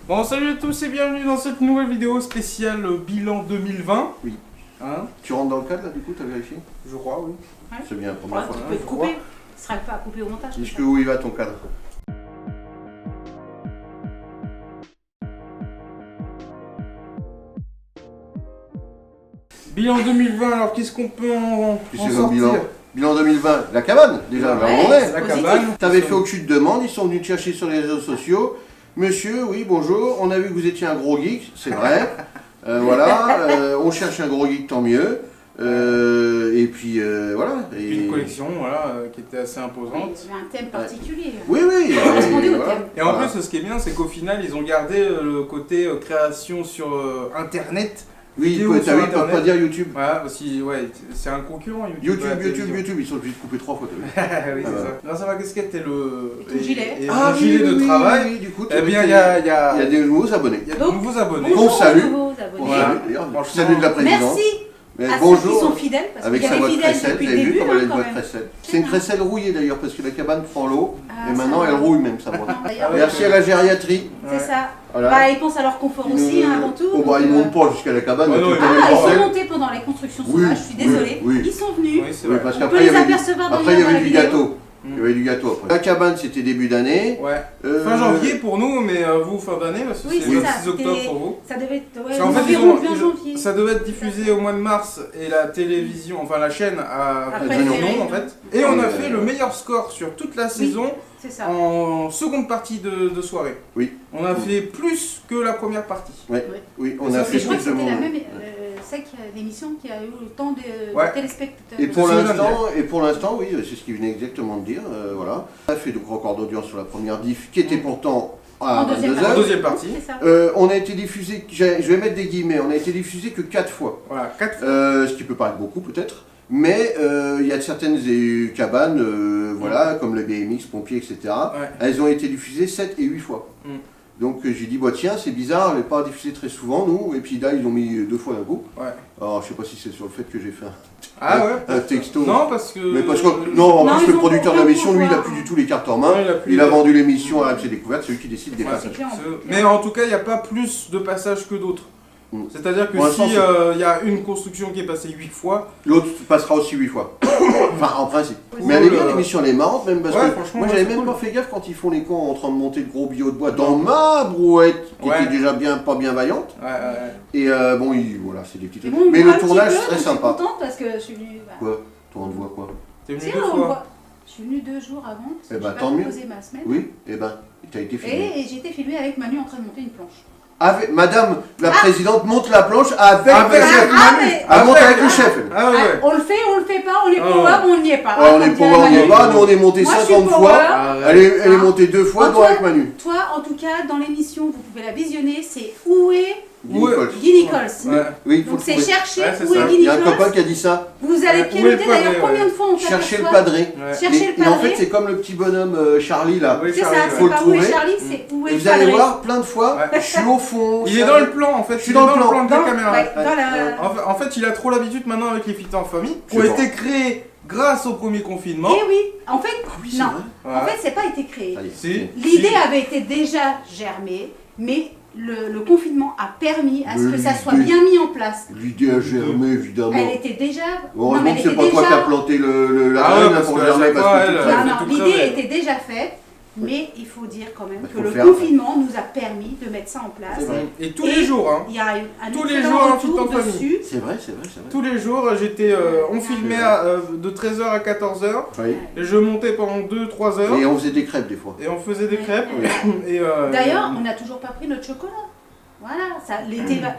Bon, salut à tous et bienvenue dans cette nouvelle vidéo spéciale bilan 2020. Oui. Hein? Tu rentres dans le cadre là, du coup, t'as vérifié? Je crois, oui. Ouais. C'est bien, pour moi. Tu peux te couper. Ce sera pas à couper au montage. Jusqu'où il va ton cadre? Bilan 2020, alors qu'est-ce qu'on peut en sortir? Bilan 2020, la cabane, déjà, là où on est. La cabane. T'avais fait aucune demande, ils sont venus te chercher sur les réseaux sociaux. Monsieur, oui, bonjour, on a vu que vous étiez un gros geek, c'est vrai. Voilà, on cherche un gros geek, tant mieux. Et puis voilà. Une collection, voilà, qui était assez imposante. Il y avait un thème particulier. Oui, oui. Correspondait au voilà. thème. Et en plus, ce qui est bien, c'est qu'au final, ils ont gardé le côté création sur Internet. Oui, Vidéo t'as sur vu, ils peuvent Internet. pas dire YouTube. Voilà, aussi, ouais, c'est un concurrent YouTube. YouTube, ils sont obligés de couper 3 fois, t'as vu. Oui, c'est ça. Grâce à ma casquette et le Et ton gilet. et mon gilet de travail, oui, du coup, eh bien, il y il a y a des nouveaux abonnés. de Donc, nouveaux abonnés. Bon, Bonjour salut. aux nouveaux abonnés. Voilà. D'ailleurs, Franchement, salut de la présidente. Merci Mais à ceux qui bonjour. sont fidèles, parce Avec qu'il y sa a voix des de fidèles crécelle, depuis t'as le vu début, comme elle a hein, une quand voix de même. crécelle. C'est une crécelle rouillée d'ailleurs, parce que la cabane prend l'eau, Ah, et ça maintenant va. elle rouille même sa voix. D'ailleurs, Merci à la gériatrie. c'est ça. Voilà. Bah, ils pensent à leur confort aussi, hein, avant tout. Oh bah ils montent pas jusqu'à la cabane, Ouais, il y a non, tout le temps Ah, les ils sont bordels. montés pendant les constructions Oui, sauvages, je suis oui, désolée. oui. Ils sont venus. Oui, c'est Oui, vrai. parce On qu'après peut il y les avait apercevoir après, d'ailleurs il y dans avait la du vidéo. gâteau. Il y avait du gâteau après. La cabane c'était début d'année. Ouais. Fin janvier pour nous, mais vous fin d'année, parce que Oui, c'est c'est le ça, 6 octobre c'était- pour vous. Ça devait être Parce qu'en fait, environ bien janvier. ça devait être diffusé au mois de mars et la télévision, enfin la chaîne a Après, dit non Ferré, en fait. Et on a Oui, fait le meilleur score sur toute la Oui. saison C'est ça. en seconde partie de soirée. Oui. On a fait plus que la première partie. Oui, on Et a ça, fait Et je crois que plus de c'était la monde. même l'émission qui a eu autant de Ouais. téléspectateurs. Et pour C'est ce que l'instant, oui, c'est ce qu'il venait exactement de dire. Voilà. On a fait de records d'audience sur la première diff, qui était pourtant à En deuxième 22 En heures. deuxième partie. C'est ça. On a été diffusé, je vais mettre des guillemets, on a été diffusé que 4 fois. Voilà, 4 Ce qui peut paraître beaucoup peut-être, mais il y a certaines cabanes, voilà, comme le BMX, pompiers, etc. Ouais. Elles ont été diffusées 7 et 8 fois. Mm. Donc j'ai dit, bah tiens, c'est bizarre, on n'est pas diffusé très souvent nous, et puis là ils ont mis 2 fois d'un coup. Ouais. Alors je sais pas si c'est sur le fait que j'ai fait Ah ouais. un texto. Non, parce que. Mais parce que, non, en Non, plus ils le ont producteur de pas l'émission, lui, il a pouvoir. plus du tout les cartes en main. Non, il a plus- Il a vendu l'émission à RMC Découverte, c'est lui qui décide des Ouais, passages. C'est clair. Mais en tout cas, il n'y a pas plus de passages que d'autres. Mm. C'est-à-dire que Pour l'instant, si il y a une construction qui est passée 8 fois, L'autre passera aussi 8 fois. Enfin, en principe. Oui, Mais elle est bien, le- l'émission, elle est marrante, même parce Ouais, que franchement, moi ouais, j'avais c'est même cool. pas fait gaffe quand ils font les cons en train de monter de gros billots de bois dans ma brouette, qui Ouais. était déjà bien, pas bien vaillante. Et bon, voilà, c'est des petits Et trucs. bon, Mais moi, le un petit tournage, peu, c'est très je suis sympa. contente parce que je suis venue. Bah, Quoi? Toi, on te voit quoi? t'es venu si, 2 on fois. voit. Je suis venue 2 jours avant parce que Eh ben, j'ai tant pas mieux. posé ma semaine. Oui, eh ben, t'as été filmé. Et j'ai été filmée avec Manu en train de monter une planche. Avec, Madame la présidente monte la planche avec le Avec- chef. mais- Elle monte Avec- avec le chef. elle. Ah ouais. On le fait pas, on est Ah power, ouais. on n'y est pas. Ouais, on Comme est dirait pour on n'y est Manu. pas, nous on est monté Moi, je suis 50 power. fois. Arrête. Elle est montée 2 fois, Antoine, donc avec Manu. Toi, en tout cas, dans l'émission, vous pouvez la visionner, c'est Où est Ouais. Guy Nichols. Ouais. Oui, il faut Donc le c'est trouver. chercher Ouais, c'est Où ça. est Guy Il y a un Nichols. copain qui a dit ça. Vous allez Où est le piloter d'ailleurs padré, combien ouais. de fois on Chercher le s'aperçoit padré. Ouais. Chercher le Et en padré. fait, c'est comme le petit bonhomme Charlie là. Oui, C'est ça, Charlie, c'est Faut le pas Où est trouver. Charlie, c'est Où Et est le vous allez padré. voir plein de fois, Ouais. je suis au fond. Il est dans le plan en fait. Je suis Il est dans le plan. de la caméra. Ouais, dans la... En fait, il a trop l'habitude maintenant avec les feats en famille, qui Je ont sais été créés grâce au premier confinement. Eh oui, en fait, Ah oui, c'est non. vrai. Voilà. En fait, c'est pas été créé. Ça y est. Si. L'idée avait été déjà germée, mais le confinement a permis à ce que ça soit bien mis en place. L'idée a germé évidemment. Elle était déjà... Heureusement mais que elle c'est était pas toi qui as déjà... planté la Ah ouais, graine là, parce pour qu'à germer chaque parce fois, que elle- tout elle- crève. Non, non, tout l'idée crevé. était déjà faite, mais il faut dire quand même que faut le faire. confinement nous a permis de mettre ça en place. C'est vrai. Et tous les jours, hein. Il y a eu un Tous les excellent jours, un retour feat en famille. dessus. C'est vrai, c'est vrai, c'est vrai. Tous les jours, on filmait de 13h à 14h, Oui. et je montais pendant 2-3 heures, Et on faisait des crêpes des fois. et on faisait des crêpes. Ouais. Et, D'ailleurs, on n'a toujours pas pris notre chocolat. Voilà, ça, l'été va,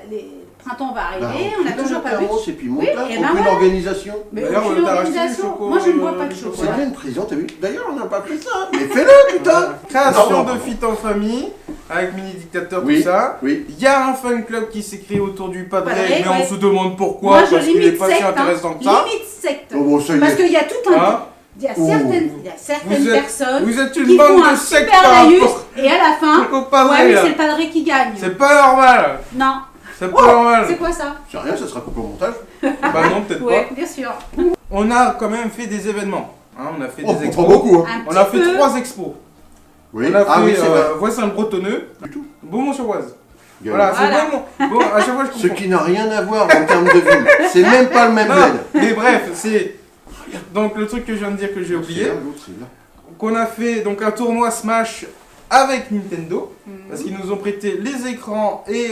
le printemps va arriver, on n'a toujours pas vu. Et puis monte Oui, là, et ben aucune voilà. organisation. Mais D'ailleurs, aucune t'as racheté organisation. le choco- Moi, je ne bois pas de le chocolat. C'est chocolat. bien une prison, t'as vu? D'ailleurs, on n'a pas pris ça. Mais fais-le, putain! Création Non, de non. feats en famille, avec mini dictateur, Oui. tout ça. Oui. Il y a un fan club qui s'est créé autour du padré, Padré, mais on ouais. se demande pourquoi, Moi, je parce qu'il est limite pas si secte. intéressant que ça. Limite secte. Oh, bon, ça y Parce est. qu'il y a tout un... Hein Il y a certaines Vous êtes- personnes Vous êtes une qui font bande un de sectes super par laïus rapport et à la fin, au padré, ouais mais là. c'est le padré qui gagne. C'est pas normal. Non. C'est Oh, pas normal. c'est quoi ça? C'est rien, ça sera coupé au montage. Bah non, peut-être Ouais, bien sûr. pas. On a quand même fait des événements. Hein, on a fait Oh, des pas expos. beaucoup, hein. Un On a petit fait peu. 3 expos. Oui. On a Ah fait oui, c'est vrai. voici un bretonneux. Du tout. Beaumont-sur-Oise. Voilà. Voilà, Voilà. c'est Beaumont. Bon, à chaque fois je Ce comprends. qui n'a rien à voir en termes de ville. C'est même pas le même Non, bled. mais bref, c'est. Donc le truc que je viens de dire que j'ai oublié. C'est là, l'autre, c'est là. Qu'on a fait donc un tournoi Smash avec Nintendo. Mhm. Parce qu'ils nous ont prêté les écrans et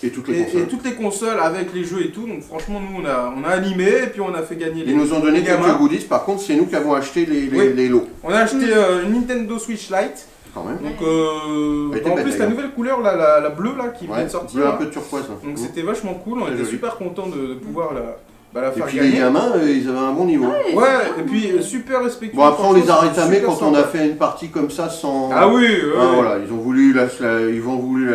Et toutes les consoles. toutes les consoles avec les jeux et tout. Donc franchement, nous on a animé et puis on a fait gagner Ils nous ont donné les gamins. quelques goodies. Par contre, c'est nous qui avons acheté Oui. les lots. On a acheté une Nintendo Switch Lite. Quand même. Donc Elle était en belle, plus la d'ailleurs. nouvelle couleur là, la bleue là qui vient Ouais, de sortir. bleu un là. peu de turquoise. Là. Donc c'était vachement cool. On Très était joli. super contents de pouvoir la Et faire puis les gagner. gamins, ils avaient un bon niveau. Ouais, et puis super respectueux. Bon, après, on les a franchement, rétamés super quand on a sympa. fait une partie comme ça sans. Ah oui, Ah, voilà, ils ont voulu la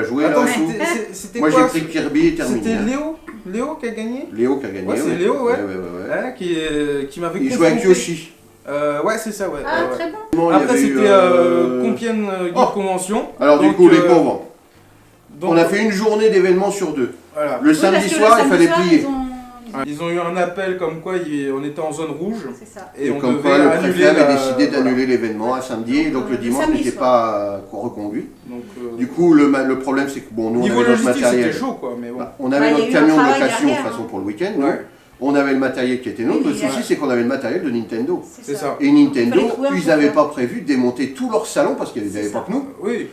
jouer. Attends, là, et tout. c'était Moi, quoi j'ai pris Kirby et terminé. C'était hein. Léo qui a gagné. Léo qui a gagné. Ouais, c'est Léo, ouais. ouais. Hein, qui m'avait Il jouait avec confronté. Yoshi. Ouais, c'est ça, ouais. Ah, ouais, ouais. très bon. Il y Après, avait eu, c'était Compiègne Geek Oh. Convention. Alors, du Donc, coup, les pauvres. Donc, On a fait une journée d'événements sur 2. Voilà. Le Oui, samedi parce que soir, le il samedi fallait soir, plier. Ils ont eu un appel comme quoi on était en zone rouge. C'est ça. Et, Et on comme devait quoi, le annuler préfet avait la- décidé voilà. d'annuler l'événement à samedi, et donc le Le dimanche samedi n'était soir. pas reconduit. Donc, Du coup, le problème, c'est que bon, nous, on niveau avait notre logistique, c'était matériel. chaud, quoi. Mais bon. Bah, on avait Bah, il y a notre eu un camion de travail location de derrière, toute façon hein. pour le week-end. nous. Ouais. On avait le matériel qui était nôtre. Oui, Le il y a- souci, c'est qu'on avait le matériel de Nintendo. C'est ça. Et Nintendo, Fallait trouver un ils n'avaient chauffeur. pas prévu de démonter tout leur salon parce qu'ils C'est n'avaient ça. pas que nous. Oui.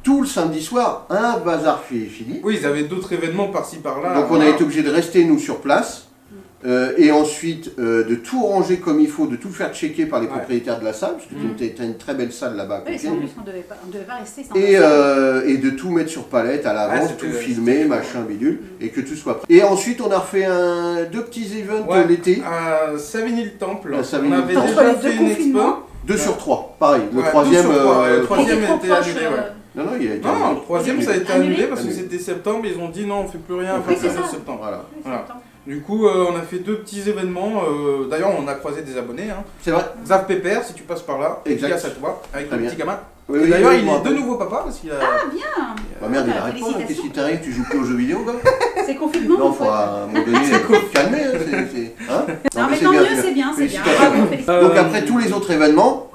Tout le samedi soir, un bazar fini. Oui, ils avaient d'autres événements par-ci par-là. Donc on a Voilà. été obligé de rester nous sur place. Et ensuite de tout ranger comme il faut, de tout faire checker par les Ouais. propriétaires de la salle, parce que Mhm. c'était une très belle salle là-bas. à Oui, Compiègne. en plus, on devait pas rester sans Et de tout mettre sur palette à l'avance, Ouais, tout c'était filmer, chaud. machin, bidule, et que tout soit prêt. Et ensuite, on a refait deux petits events Ouais. l'été, À Savigny-le-Temple. À On Savigny-le-Temple. avait Entre déjà les fait deux une expo. confinements. 2 sur 3, pareil. Le Ouais, troisième, 2 sur 3, le euh, Il troisième était trop était proche, annulé, ouais. non, il a été Non, annulé. le troisième ça a été Annulé. annulé parce que Annulé. c'était septembre, ils ont dit non, on fait plus rien à Oui, partir c'est de ça. septembre. Voilà. Oui, Voilà. c'est le temps. Du coup, on a fait 2 petits événements. D'ailleurs, on a croisé des abonnés. Hein. C'est vrai. Xav Pépère, si tu passes par là, Exact. dédicace à toi, avec Très le bien. petit gamin. Oui, Et oui, d'ailleurs, oui, il je me est de rappelle. nouveau papa parce qu'il a. Ah, bien. Bah merde, il Bah, arrête pas, félicitations. qu'est-ce qui t'arrive, tu joues plus aux jeux vidéo, quoi C'est confinement. Non, en faut fait. à un moment donné te calmer, hein, Non, mais c'est tant bien, mieux, c'est c'est bien, c'est bien. Félicitations. Bravo, félicitations. Donc après tous les autres événements,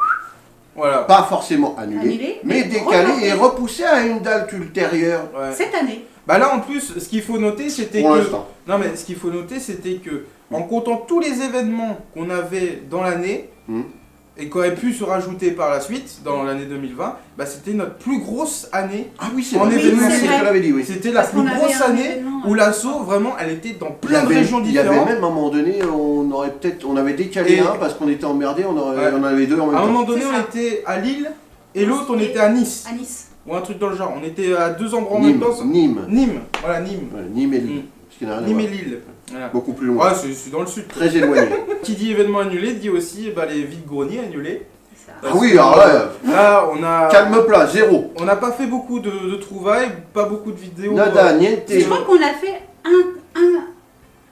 Voilà. pas forcément annulés, Annulés, mais mais décalés et repoussés à une date ultérieure, Ouais. Cette année. Bah là, en plus, ce qu'il faut noter, c'était pour que. l'instant. Non, mais ce qu'il faut noter, c'était que, en comptant tous les événements qu'on avait dans l'année, Mhm. et qui auraient pu se rajouter par la suite, dans l'année 2020, bah c'était notre plus grosse année. Ah oui, c'est En vrai, événement, c'est c'est ce vrai. que l'avais dit, oui. C'était la Parce plus qu'on avait grosse un année événement, où l'assaut, vraiment, elle était dans Il y plein de avait- régions Il y avait différentes. même à un moment donné, on avait décalé Et- un parce qu'on était emmerdé, on Ouais. en avait deux en même À un temps. moment donné, C'est on ça. était à Lille, et l'autre, on était à Nice. À Nice. Ou un truc dans le genre. On était à 2 endroits en même Nîmes, temps. Nîmes, Nîmes, voilà, Nîmes. Ouais, Nîmes et Lille, Mm. ce qui n'a rien à Nîmes et voir. Lille. Voilà. Beaucoup plus loin, Ouais, c'est dans le sud. très éloigné. Qui dit événement annulé dit aussi bah, les vides-greniers annulés. C'est ça. Ah Parce oui, que, alors là, là, on a. calme plat, zéro. On n'a pas fait beaucoup de trouvailles, pas beaucoup de vidéos. Nada, niente. Je crois qu'on a fait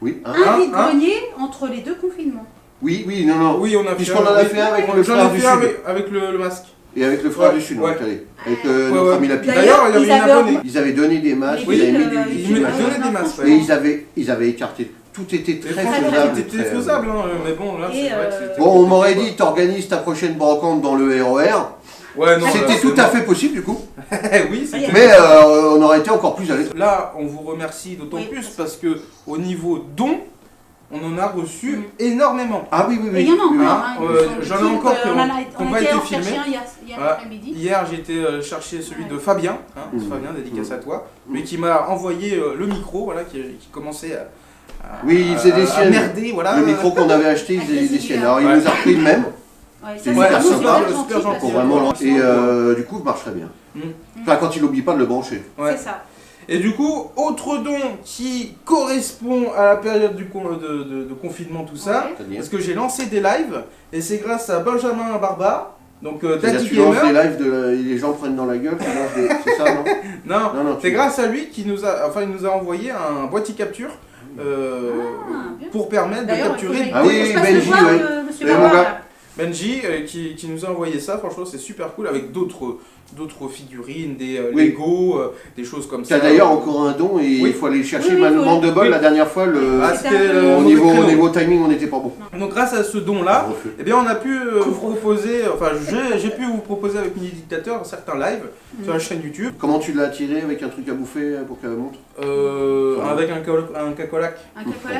Oui, hein. un Un, vide-grenier entre les deux confinements. Oui, non. Oui, on a fait Puisqu'on un- en a oui. fait un avec J'en le ai frère du fait un Sud. avec le masque. Et avec le frère Ouais, du Sud, on ouais. est allé. Avec Ouais, notre ouais. ami Lapi. D'ailleurs, il y avait une abonnée. Ils avaient donné des masques, Les ils avaient mis villes, du ils Ils liquide, me machin. donnaient des masques. Et ouais. ils avaient écarté. Tout était Et très franchement, faisable. C'était très- faisable, hein, mais bon, là, Et, c'est vrai que c'était. Bon, on m'aurait compliqué, dit, t'organises ta prochaine brocante dans le RER. quoi. Ouais, non, C'était là, tout c'est à bon. fait possible du coup. Oui, c'était. Mais on aurait été encore plus à l'aise. Là, on vous remercie d'autant Oui. plus parce que au niveau don, on en a reçu Mm. énormément. Ah oui, oui, oui. Et il y en a Oui, oui. encore. Hein, il me j'en ai semble. encore qui On ont- en a- qui ont on pas a été été en chercher filmés. un hier Voilà. après-midi. Hier, j'ai été chercher celui de Fabien, hein, Mmh. Fabien, dédicace Mmh. à toi, mais qui m'a envoyé le micro, voilà, qui commençait à Oui, il faisait des à siennes. merder, voilà. Le micro qu'on avait acheté, il Avec faisait les des siennes. aiguilles, Alors il ouais. nous a repris le même. Ouais, ça, C'est c'est hyper vraiment sympa, super super gentil gentil. parce Pour que- vraiment. Et Ouais. du coup, il marcherait bien. Mm. Enfin, quand il n'oublie pas de le brancher. Ouais. C'est ça. Et du coup, autre don qui correspond à la période de confinement, tout ça, Ouais. C'est-à-dire parce que j'ai lancé des lives, et c'est grâce à Benjamin Barba, donc C'est-à-dire, Daddy tu lances des Gamer. lives, les gens prennent dans la gueule, tu lances des- c'est ça, non Non, Non, c'est grâce à lui qu'il nous a, enfin, il nous a envoyé un boîtier capture Ah, bien. pour permettre de D'ailleurs, capturer Ah oui, il faut que je passe Benji, le voir, ouais. monsieur Et mon Barbar, gars. là. Benji qui nous a envoyé ça, franchement c'est super cool avec d'autres d'autres figurines, des Oui. Lego, des choses comme Tu ça. as d'ailleurs encore un don et Oui. il faut aller le chercher. Oui, oui, Manque de bol, oui. la dernière fois, Ah, C'était c'était un peu- le au mauvais créneau. niveau timing, on n'était pas bon. Donc grâce à ce don-là, Refus. eh bien, on a pu vous proposer, enfin j'ai pu vous proposer avec Mini Dictateur certains lives sur la chaîne YouTube, Comment tu l'as attiré avec un truc à bouffer pour qu'elle montre avec un cacolac. Un cacolac.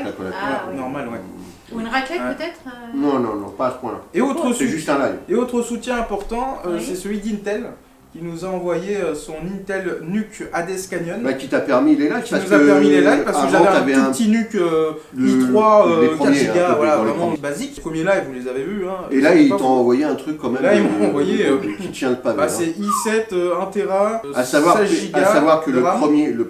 Cacolac. Ah, Ouais, oui. normal, ouais. Ou une raclette Ouais. peut-être Non, non, non, pas à ce point-là. Et autre, C'est juste un live. et autre soutien important, Oui. c'est celui d'Intel, qui nous a envoyé son Intel NUC Hades Canyon. Bah, qui t'a permis les lives Qui nous a permis les lives parce que avant, j'avais t'avais un tout petit NUC i3 les 4 premiers, Go, hein, voilà, dans les vraiment premiers. basique. Premier live, vous les avez vus. Hein, Et là, c'est ils pas t'ont fou. envoyé un truc quand même. Là, ils m'ont envoyé, qui tient le pavé. Bah, hein. c'est i7 1 Tera, À savoir, 16 Go à savoir que de le RAM.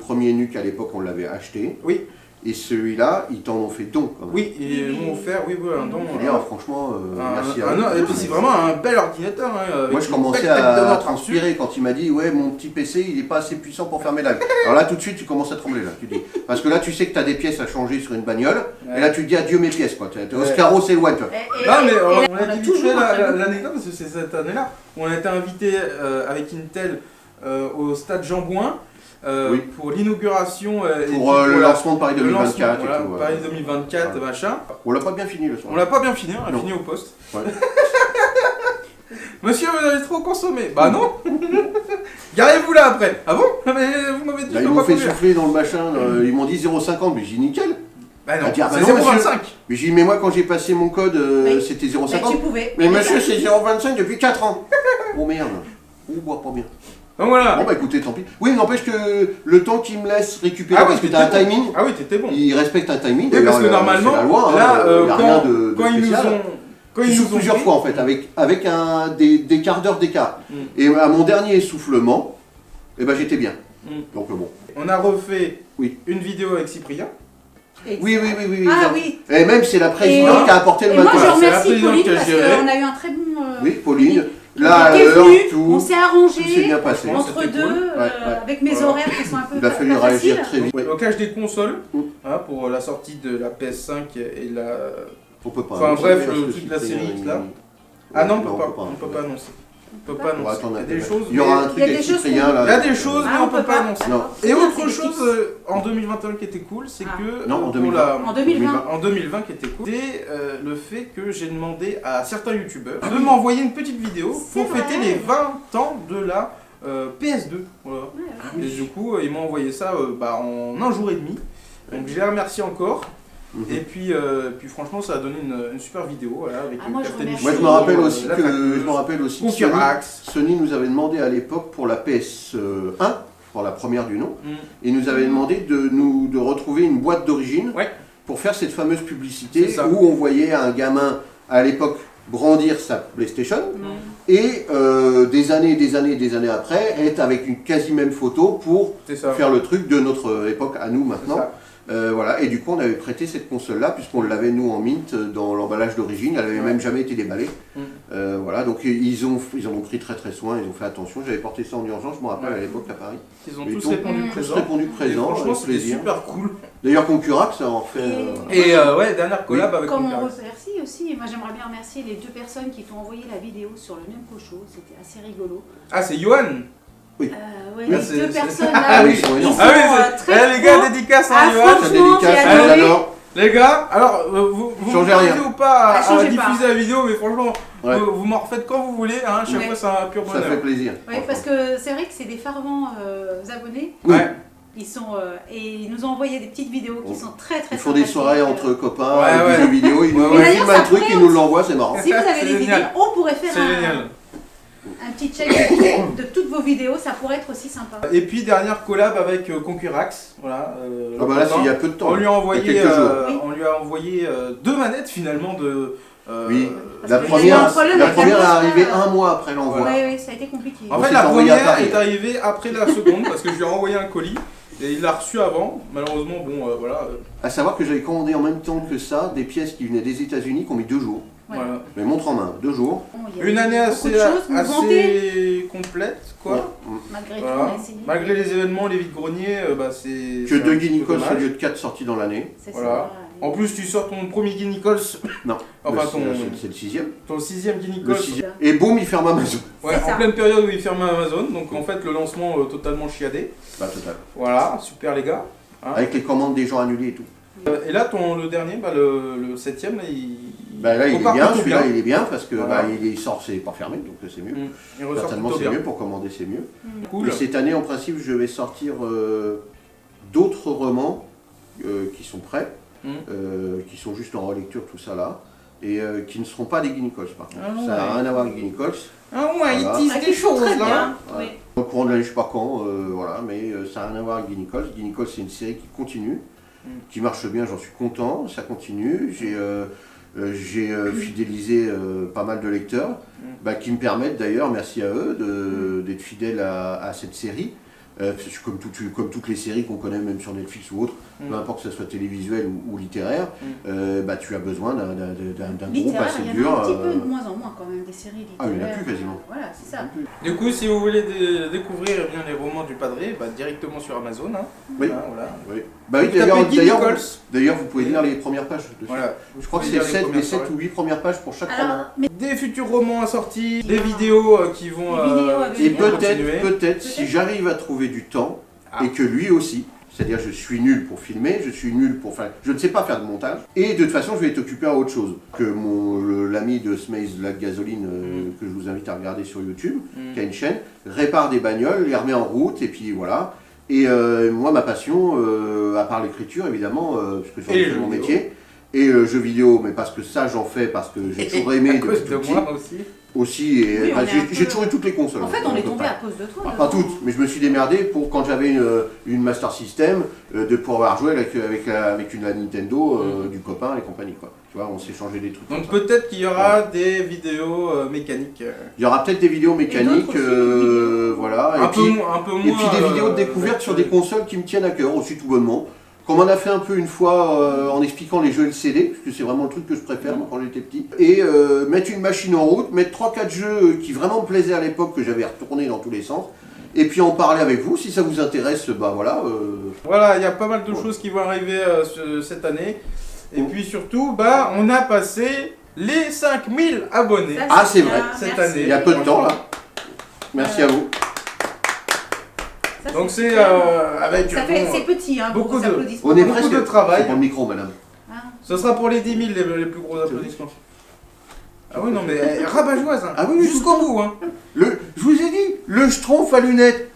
premier NUC à l'époque, on l'avait acheté. Oui. Et celui-là, ils t'en ont fait don quand même. Oui, et ils m'ont offert, oui, voilà, un don. Et là, franchement, merci à eux. Et puis c'est vraiment un bel ordinateur. Hein, avec Moi, je une commençais belle tête de à mort transpirer quand il m'a dit ouais, mon petit PC, il est pas assez puissant pour faire mes lives. Alors là, tout de suite, tu commences à trembler là. Tu dis parce que là, tu sais que tu as des pièces à changer sur une bagnole. Ouais. Et là, tu te dis adieu mes pièces quoi. Oscaro s'éloigne. Toi. Non, mais et on là, a dit toujours toujours un très bon- l'anecdote parce que c'est cette année-là. On a été invité avec Intel au stade Jean-Bouin Oui. pour l'inauguration et puis Pour le la- lancement de Paris le 2024 lancement, et voilà, tout. Paris 2024, Voilà. machin. On l'a pas bien fini le soir. On l'a pas bien fini, on a Non. fini au poste. Ouais. Monsieur, vous avez trop consommé. Bah non. Garez-vous là après. Ah bon? Mais vous m'avez dit Là, de ils pas m'ont fait conduire. souffler dans le machin. Ils m'ont dit 0,50. Mais j'ai dit nickel. Bah non, Ah, bah c'est non, 0,25. Mais j'ai dit mais moi quand j'ai passé mon code, Oui. c'était Mais 0,50. tu pouvais. Mais monsieur, c'est 0,25 depuis 4 ans. Oh merde. Oh, boire pas bien. Donc voilà. Bon bah écoutez, tant pis. Oui, n'empêche que le temps qu'il me laisse récupérer, Ah oui, parce que t'as un t'étais bon. timing, Ah oui, t'étais bon. il respecte un timing. Oui, parce que D'ailleurs, normalement, c'est la loi, hein, là, y a rien de quand ils nous spécial. ont. Quand Je ils nous souffle ont plusieurs dit- fois en fait, avec des quarts d'heure d'écart. Mm. Et à mon dernier essoufflement, eh ben j'étais bien. Mm. Donc bon. On a refait Oui. une vidéo avec Cyprien. Oui. Ah oui. Et même c'est la présidente Et- qui a apporté le Et moi, matin. je c'est la remercie présidente Pauline qui a parce géré. qu'on a eu un très bon. Oui, Pauline. on Là, était l'heure, venus, tout. on s'est Tout s'est arrangé bien passé. entre C'était deux, cool. Ouais. avec mes Voilà. horaires qui sont un peu Il a fallu pas réagir faciles. très vite. Ouais. Blocage des consoles Mm. hein, pour la sortie de la PS5 et la. On peut pas. Enfin, annoncer, bref, parce le que truc de la Cyprien, série X, il- là. Ah non, on peut on pas. peut pas. On peut pas annoncer. On peut pas On va annoncer. attendre un Il y peu. a des choses. Il y aura un mais- truc Il y a avec des choses Cyprien qu'on- là. Il y a des choses, Ah, mais on on peut peut pas pas. annoncer. Non. C'est Et bien, autre c'est des chose petits- en 2021 qui était cool, c'est Ah. que. Non, en pour 2020. En 2020. En 2020 qui était cool, c'est le fait que j'ai demandé à certains youtubeurs de m'envoyer une petite vidéo C'est pour fêter vrai. les 20 ans de la PS2. Voilà. Ouais, ouais. Et du coup, ils m'ont envoyé ça en un jour et demi. Donc je les remercie encore. Mhm. Et puis franchement, ça a donné une super vidéo voilà, avec Ah, moi, je Captain remercie. Moi je me Nemo, rappelle aussi la que tracteuse, je me rappelle aussi que Conquerax. Sony nous avait demandé à l'époque pour la PS1, pour la première du nom, Mm. il nous avait demandé de retrouver une boîte d'origine Ouais. pour faire cette fameuse publicité C'est ça. où on voyait un gamin à l'époque brandir sa PlayStation et des années après être avec une quasi même photo pour C'est ça. faire le truc de notre époque à nous C'est maintenant. ça. Voilà, et du coup on avait prêté cette console-là, puisqu'on l'avait nous en mint dans l'emballage d'origine, elle avait Ouais. même jamais été déballée. Mm. Voilà, donc ils en ont pris très très soin, ils ont fait attention, j'avais porté ça en urgence, je me rappelle Ouais. à l'époque à Paris. Ils ont Et tous tous- répondu tous présent. Répondu Et présent, franchement, avec c'était plaisir. super cool. D'ailleurs Concurax, ça en fait... Et- Et ouais, dernière collab avec Comme on Conquerax. remercie aussi, moi j'aimerais bien remercier les deux personnes qui t'ont envoyé la vidéo sur le même cochon, c'était assez rigolo. Ah, c'est Johan. Ouais, Ah, les c'est- deux c'est- personnes Ah là, oui, ils ils sont sont énormes. Ah oui, c'est. très Eh, les gars, pro. dédicace Ah, à Johan. Ça franchement, dédicace, j'ai on adoré. adore. Les gars, alors vous Changez m'autorisez rien. ou pas à changez pas. diffuser la vidéo, mais franchement, Ouais. vous m'en refaites quand vous voulez, hein, chaque Ouais. fois c'est un pur Ça fait bonheur. plaisir. Oui, parce que c'est vrai que c'est des fervents abonnés. Oui. Ouais. Ils sont et ils nous ont envoyé des petites vidéos qui Bon. sont très très Ils font des sympathiques. soirées entre copains, Ouais, avec ouais. des jeux vidéo, ils nous Ouais, ouais. filment un D'ailleurs, truc, ça ils nous l'envoient, c'est marrant. Si vous avez C'est des idées, génial. on pourrait faire C'est génial. un petit check de toutes vos vidéos, ça pourrait être aussi sympa. Et puis dernière collab avec Concurax, voilà. Ah bah là, c'est il y a peu de temps. on lui a il y envoyé, quelques jours. Oui. on lui a envoyé deux manettes finalement de. Oui. Parce La que première, il y a eu un problème la avec la première est poste, arrivée là. un mois après l'envoi. Oui, oui, ça a été compliqué. En On fait, s'est la envoyé à première Paris. est arrivée après la seconde parce que je lui ai envoyé un colis et il l'a reçu avant. Malheureusement, bon, voilà. À savoir que j'avais commandé en même temps que ça des pièces qui venaient des États-Unis qui ont mis 2 jours. Ouais. Voilà. Mais montre en main, 2 jours. Bon, il y a Une année beaucoup assez, de choses, vous vantez, assez complète, quoi. malgré tout, Voilà. on a essayé. Malgré les événements, les vides-greniers, bah c'est. Que c'est un 2 petit peu Guy Nikos au dommage. lieu de 4 sortis dans l'année. C'est Voilà. ça. En plus, tu sors ton premier Guinea Cols. Non, Enfin, c'est le 6e. ton 6e Guinea Le Cols. 6e. Et boum, il ferme Amazon. Ouais, C'est ça. en pleine période où il ferme Amazon. Donc en fait, le lancement totalement chiadé. Bah, total. Voilà, super les gars. Hein. Avec les commandes des gens annulées et tout. Et là, le dernier, bah, le 7e, là, Bah là, il est repart bien, plutôt celui-là, il est bien parce que Voilà. bah, il sort, c'est pas fermé, donc c'est mieux. Il ressort Certainement, plutôt c'est bien. mieux, pour commander, c'est mieux. Cool. Et cette année, en principe, je vais sortir d'autres romans qui sont prêts, qui sont juste en relecture, tout ça là, et qui ne seront pas des Guinea Cols par contre. Ah Ça n'a ouais. rien à voir avec Guinea Cols. Ah ouais, Voilà. ils disent Ah, des qui font choses très là. bien. Ouais. Oui. Au courant de l'année, je sais pas quand, voilà, mais ça n'a rien à voir avec Guinea Cols. Guinea Cols, c'est une série qui continue, qui marche bien, j'en suis content, ça continue. J'ai fidélisé pas mal de lecteurs, bah, qui me permettent d'ailleurs, merci à eux, d'être fidèles à cette série. Parce que comme toutes les séries qu'on connaît, même sur Netflix ou autre, peu importe que ce soit télévisuel ou littéraire, bah, tu as besoin d'un groupe Littéraire, assez il y en dur. a un petit peu de moins en moins quand même des séries littéraires. Ah, il y en a plus quasiment. Voilà, c'est ça. Du coup, si vous voulez découvrir eh bien, les romans du Padre, bah, directement sur Amazon. Hein. Oui. Hein, voilà. Oui. Bah oui, Vous tapez Guinea Cols. d'ailleurs, vous pouvez lire les premières pages dessus. Voilà. Je crois que c'est Vous pouvez 7 lire les premières ou 8 premières pages pour chaque roman. Alors, mais Des futurs romans assortis, des vidéos qui vont. Des vidéos avec Et bien continuer. peut-être, si j'arrive à trouver du temps, Ah. et que lui aussi, c'est-à-dire je suis nul pour filmer, je suis nul pour faire... Je ne sais pas faire de montage, et de toute façon je vais être occupé à autre chose. Que l'ami de Smaze Lac Gasoline, que je vous invite à regarder sur YouTube, qui a une chaîne, répare des bagnoles, les remet en route, et puis voilà. Et moi ma passion, à part l'écriture évidemment, parce que Et c'est le mon jeu métier, et le jeu vidéo, mais parce que ça j'en fais, parce que j'ai toujours aimé à cause depuis de tout petit. moi aussi. Aussi, et Oui, on bah, est un peu- j'ai toujours eu toutes les consoles. en fait, hein, on est à peu tombé près. à cause de toi. Pas toutes, mais je me suis démerdé pour quand j'avais une Master System de pouvoir jouer avec une Nintendo du copain et compagnie quoi. Tu vois, on s'est changé des trucs. Donc comme ça. peut-être qu'il y aura des vidéos mécaniques. Il y aura peut-être des vidéos mécaniques, d'autres aussi, voilà. Un peu moins. Et puis des vidéos de découverte sur des consoles qui me tiennent à cœur aussi tout bonnement. Qu'on m'en a fait un peu une fois en expliquant les jeux LCD, parce que c'est vraiment le truc que je préfère moi, quand j'étais petit. Et mettre une machine en route, mettre 3-4 jeux qui vraiment me plaisaient à l'époque, que j'avais retourné dans tous les sens. Et puis en parler avec vous, si ça vous intéresse, bah voilà. Voilà, il y a pas mal de choses qui vont arriver cette année. Et puis surtout, bah, on a passé les 5000 abonnés. Ça, Ah, c'est bien. vrai, cette Merci. année. Il y a peu de temps là. Merci à vous. Ça, Donc c'est super. avec Ça fait, c'est petit, hein, beaucoup beaucoup de- d'applaudissements. On est Beaucoup presque de travail. C'est pour le micro, madame. Ah. Ce sera pour les 10 000 les plus gros applaudissements. Ah oui, non, mais rabat-joieuse, hein. Ah oui, oui, Jusqu'au bout, hein. Je vous ai dit, le schtroumpf à lunettes.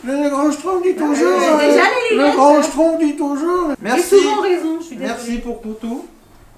Le grand schtroumpf dit toujours. Déjà les Le lunettes. grand schtroumpf dit toujours. J'ai Merci. souvent raison, je suis désolée. Merci pour tout.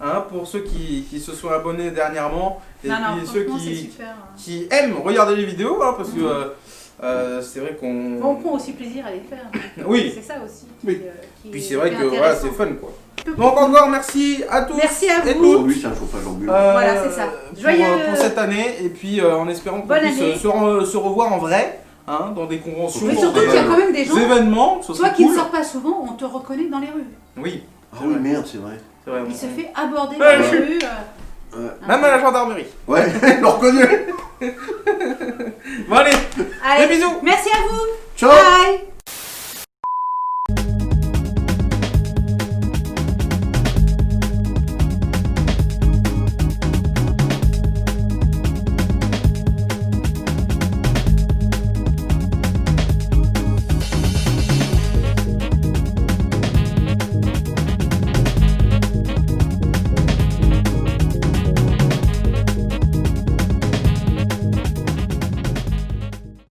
Hein, pour ceux qui se sont abonnés dernièrement. Et Non, non, puis ceux franchement, c'est qui, super. qui aiment regarder les vidéos, hein, parce que c'est vrai qu'on. On prend aussi plaisir à les faire. Oui. C'est ça aussi. Oui. Qui Puis est- c'est vrai qui est que voilà, intéressant. c'est fun quoi. Donc encore merci à tous. Merci à et vous. toutes. Aujourd'hui, c'est un chauffage en bulle. Voilà, c'est ça. Pour, Joyeux- pour cette année et puis en espérant qu'on Bonne puisse année. se revoir en vrai, hein, dans des conventions, Mais Bon, surtout dans qu'il y a des quand même des gens, événements, ce toi serait qui ne cool. sors pas souvent, on te reconnaît dans les rues. Oui, Ah oui, merde, c'est vrai. c'est vrai. Il se fait aborder Ouais, dans je- les rues. Même à la gendarmerie. Ouais, je l'ai reconnu. Bon allez, Allez, des bisous. merci à vous. Ciao. Bye.